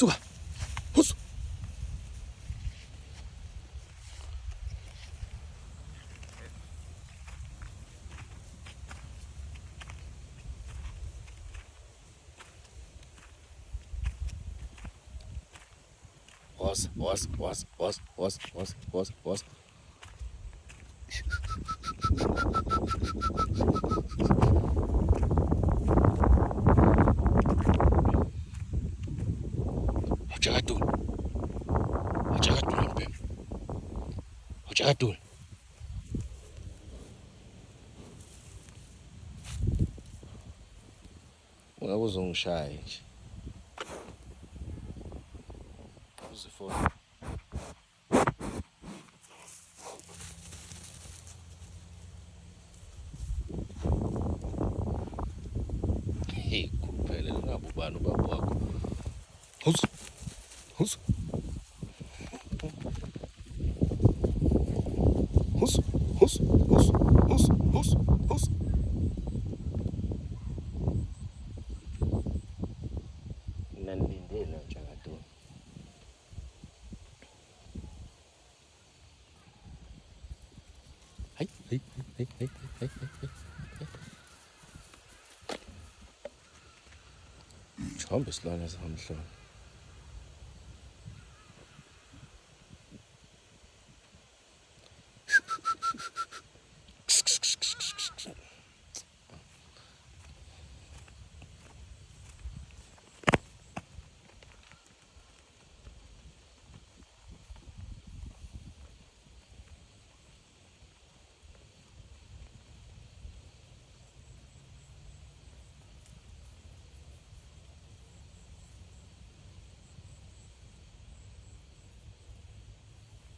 suka husu was Hujakatul mbhemu Hujakatul ungabe uzongishaya nje uzifona hey kuphela ngabe ubani ubaba wakho husu husu husu husu husu husu husu husu nanilindele Hujakatul hey hey hey hey hey Hambe silwana samhlanje